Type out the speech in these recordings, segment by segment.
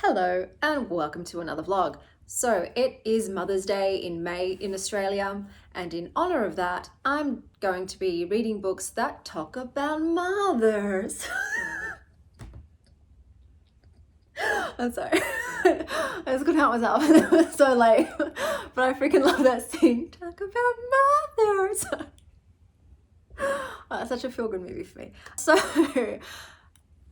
Hello and welcome to another vlog. So it is Mother's Day in May in Australia, and in honor of that I'm going to be reading books that talk about mothers. I'm sorry. I just couldn't help myself. It was so late, but I freaking love that scene. Talk about mothers. Oh, that's such a feel-good movie for me. So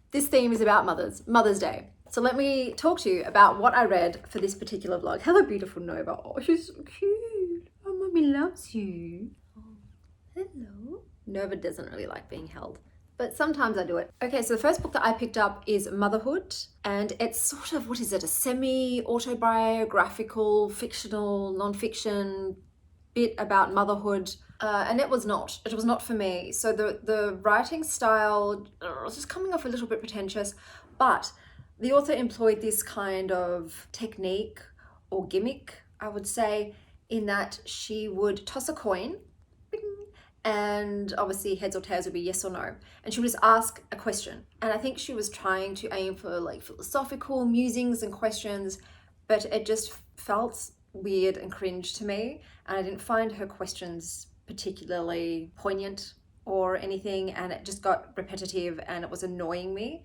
this theme is about Mother's Day. So let me talk to you about what I read for this particular vlog. Hello, beautiful Nova. Oh, she's so cute. Oh, mommy loves you. Oh, hello. Nova doesn't really like being held, but sometimes I do it. Okay, so the first book that I picked up is Motherhood, and it's sort of, what is it, a semi-autobiographical, fictional, non-fiction bit about motherhood. And it was not for me. So the writing style was just coming off a little bit pretentious, but the author employed this kind of technique or gimmick, I would say, in that she would toss a coin, and obviously heads or tails would be yes or no, and she would just ask a question. And I think she was trying to aim for like philosophical musings and questions, but it just felt weird and cringe to me, and I didn't find her questions particularly poignant or anything, and it just got repetitive and it was annoying me.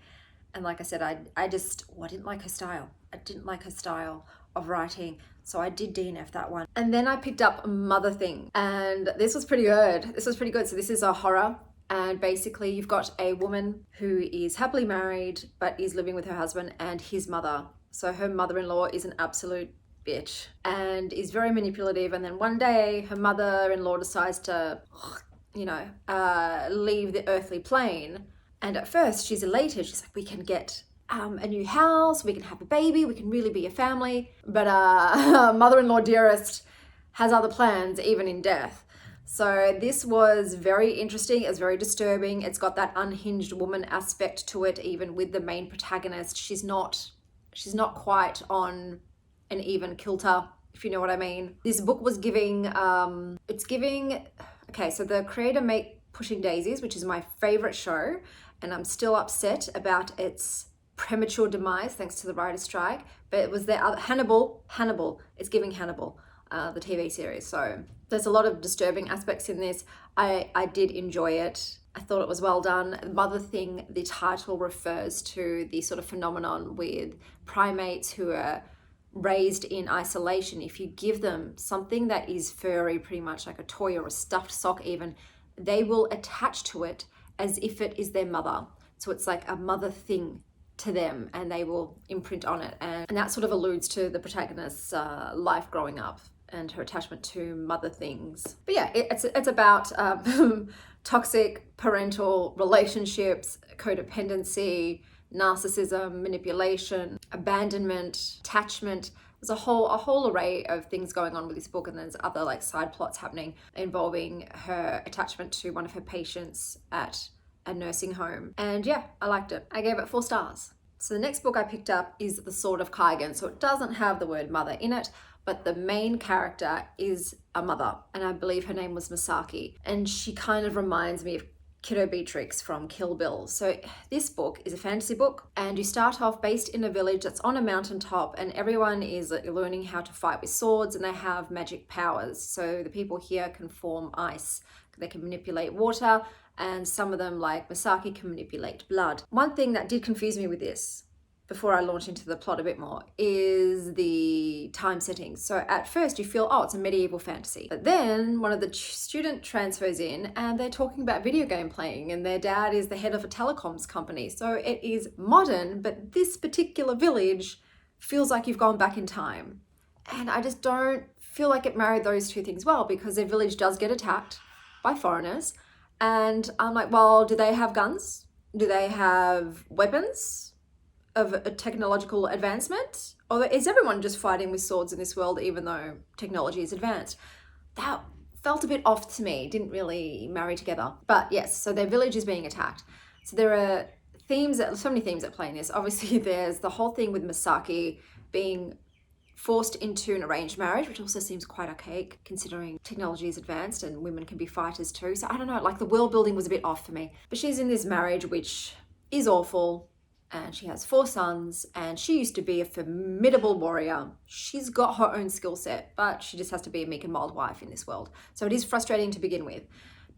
And like I said, I didn't like her style. I didn't like her style of writing, so I did DNF that one. And then I picked up Motherthing, and this was pretty good. So this is a horror, and basically you've got a woman who is happily married but is living with her husband and his mother. So her mother-in-law is an absolute bitch and is very manipulative, and then one day her mother-in-law decides to, leave the earthly plane. And at first she's elated. She's like, we can get a new house, we can have a baby, we can really be a family. But mother-in-law dearest has other plans, even in death. So this was very interesting. It's very disturbing. It's got that unhinged woman aspect to it, even with the main protagonist. She's not quite on an even kilter, if you know what I mean. This book was giving, okay, so the creator made Pushing Daisies, which is my favorite show, and I'm still upset about its premature demise thanks to the writer's strike. But it was the other Hannibal. It's giving Hannibal, the TV series. So there's a lot of disturbing aspects in this. I did enjoy it. I thought it was well done. Motherthing, the title refers to the sort of phenomenon with primates who are raised in isolation. If you give them something that is furry, pretty much like a toy or a stuffed sock even, they will attach to it as if it is their mother. So it's like a mother thing to them, and they will imprint on it. And that sort of alludes to the protagonist's life growing up and her attachment to mother things. But yeah, it's about toxic parental relationships, codependency, narcissism, manipulation, abandonment, attachment. There's a whole array of things going on with this book, and there's other like side plots happening involving her attachment to one of her patients at a nursing home. And yeah, I liked it. I gave it 4 stars. So the next book I picked up is The Sword of Kaigen. So it doesn't have the word mother in it, but the main character is a mother, and I believe her name was Misaki, and she kind of reminds me of Kiddo Beatrix from Kill Bill. So this book is a fantasy book, and you start off based in a village that's on a mountaintop, and everyone is learning how to fight with swords, and they have magic powers. So the people here can form ice, they can manipulate water, and some of them, like Misaki, can manipulate blood. One thing that did confuse me with this, before I launch into the plot a bit more, is the time setting. So at first you feel, oh, it's a medieval fantasy. But then one of the student transfers in and they're talking about video game playing, and their dad is the head of a telecoms company. So it is modern, but this particular village feels like you've gone back in time. And I just don't feel like it married those two things well, because their village does get attacked by foreigners. And I'm like, well, do they have guns? Do they have weapons of a technological advancement? Or is everyone just fighting with swords in this world, even though technology is advanced? That felt a bit off to me, didn't really marry together. But yes, so their village is being attacked. So there are so many themes at play in this. Obviously there's the whole thing with Misaki being forced into an arranged marriage, which also seems quite archaic considering technology is advanced and women can be fighters too. So I don't know, like the world building was a bit off for me. But she's in this marriage which is awful. and she has 4 sons, and she used to be a formidable warrior. She's got her own skill set, but she just has to be a meek and mild wife in this world. So it is frustrating to begin with.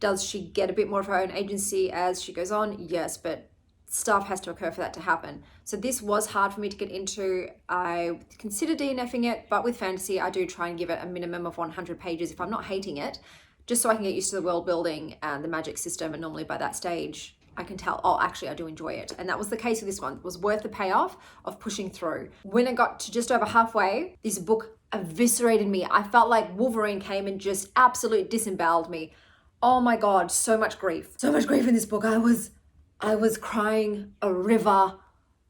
Does she get a bit more of her own agency as she goes on? Yes, but stuff has to occur for that to happen. So this was hard for me to get into. I consider DNFing it, but with fantasy, I do try and give it a minimum of 100 pages if I'm not hating it, just so I can get used to the world building and the magic system. And normally by that stage, I can tell, oh, actually, I do enjoy it. And that was the case with this one. It was worth the payoff of pushing through. When it got to just over halfway, this book eviscerated me. I felt like Wolverine came and just absolutely disemboweled me. Oh my God, so much grief. So much grief in this book. I was crying a river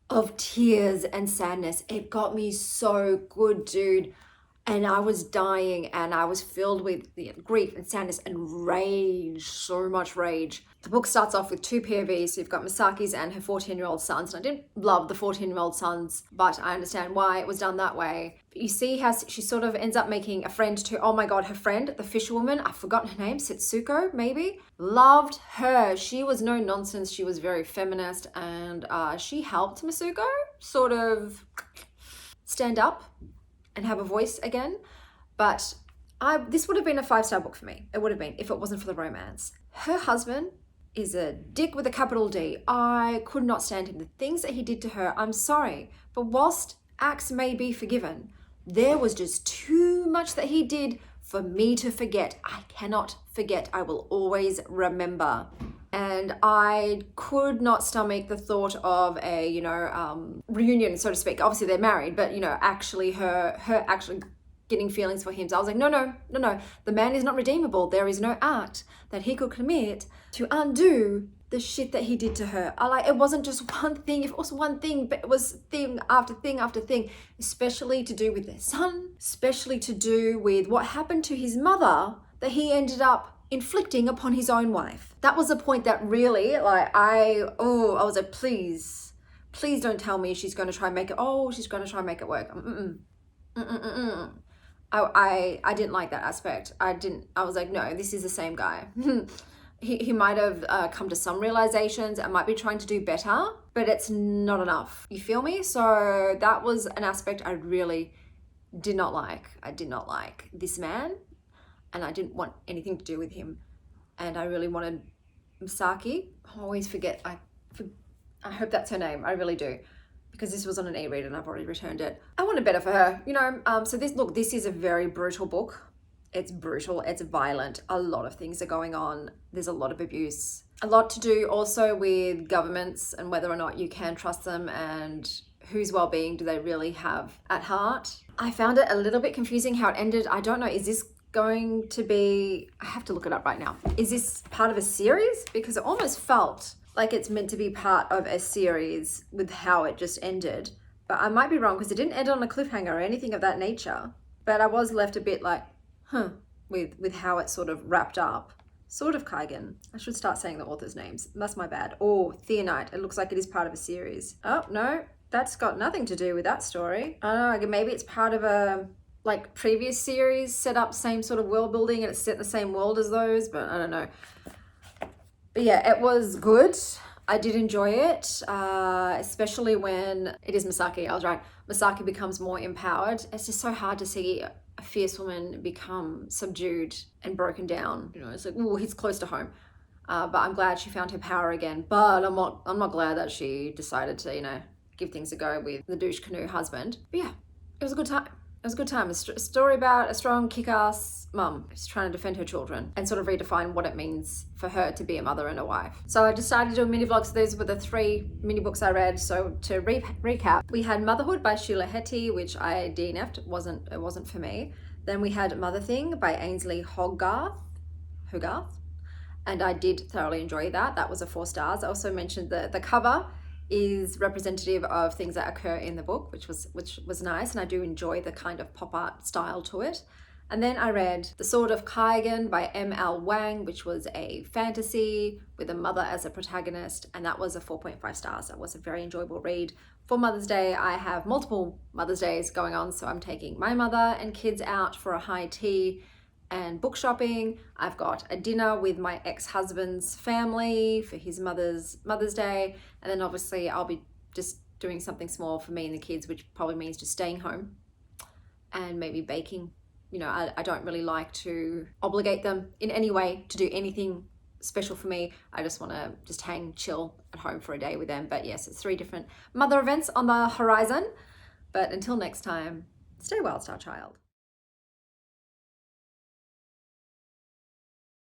of tears and sadness. It got me so good, dude. And I was dying, and I was filled with grief and sadness and rage, so much rage. The book starts off with 2 POVs. So you've got Misaki's and her 14-year-old sons. And I didn't love the 14-year-old sons, but I understand why it was done that way. But you see how she sort of ends up making a friend to, oh my God, her friend, the fisherwoman. I've forgotten her name, Setsuko, maybe? Loved her. She was no nonsense. She was very feminist, and she helped Masuko sort of stand up and have a voice again. But this would have been a 5-star book for me. It would have been, if it wasn't for the romance. Her husband is a dick with a capital D. I could not stand him. The things that he did to her, I'm sorry. But whilst acts may be forgiven, there was just too much that he did for me to forget. I cannot forget. I will always remember. And I could not stomach the thought of a, reunion, so to speak. Obviously they're married, but actually her actually getting feelings for him. So I was like, no. The man is not redeemable. There is no act that he could commit to undo the shit that he did to her. It wasn't just one thing. If it was one thing, but it was thing after thing after thing, especially to do with their son, especially to do with what happened to his mother that he ended up inflicting upon his own wife. That was a point that really, I was like, please don't tell me she's going to try and make it. Oh, she's going to try and make it work. I didn't like that aspect. I was like, no, this is the same guy. He might have come to some realizations and might be trying to do better, but it's not enough. You feel me? So that was an aspect I really did not like. I did not like this man, and I didn't want anything to do with him. And I really wanted Misaki. I always forget. I hope that's her name. I really do. Because this was on an e-read and I've already returned it. I wanted better for her, So this is a very brutal book. It's brutal, it's violent. A lot of things are going on. There's a lot of abuse. A lot to do also with governments and whether or not you can trust them and whose well-being do they really have at heart. I found it a little bit confusing how it ended. I don't know, is this going to be, I have to look it up right now. Is this part of a series? Because it almost felt like it's meant to be part of a series with how it just ended. But I might be wrong because it didn't end on a cliffhanger or anything of that nature. But I was left a bit like, with how it sort of wrapped up. Sword of Kaigen. I should start saying the author's names. That's my bad. Oh, Theonite. It looks like it is part of a series. Oh, no, that's got nothing to do with that story. I don't know, maybe it's part of a previous series set up same sort of world building and it's set in the same world as those, but I don't know. But yeah, it was good. I did enjoy it, especially when it is Misaki. I was right. Misaki becomes more empowered. It's just so hard to see a fierce woman become subdued and broken down. It's like, oh, he's close to home. But I'm glad she found her power again. But I'm not glad that she decided to, give things a go with the douche canoe husband. But yeah, it was a good time. It was a good time. A story about a strong, kick-ass mum who's trying to defend her children and sort of redefine what it means for her to be a mother and a wife. So I decided to do a mini vlog. So these were the 3 mini books I read. So to recap, we had Motherhood by Sheila Heti, which I DNF'd. It wasn't for me. Then we had Motherthing by Ainsley Hogarth. And I did thoroughly enjoy that. That was a 4 stars. I also mentioned the cover is representative of things that occur in the book, which was nice, and I do enjoy the kind of pop art style to it. And then I read The Sword of Kaigen by M.L. Wang, which was a fantasy with a mother as a protagonist, and that was a 4.5 stars. That was a very enjoyable read. For Mother's Day, I have multiple Mother's Days going on, so I'm taking my mother and kids out for a high tea and book shopping. I've got a dinner with my ex-husband's family for his Mother's Day, and then obviously I'll be just doing something small for me and the kids, which probably means just staying home and maybe baking. You know, I don't really like to obligate them in any way to do anything special for me. I just want to just hang, chill at home for a day with them. But yes, it's 3 different mother events on the horizon. But until next time, stay well, Star Child.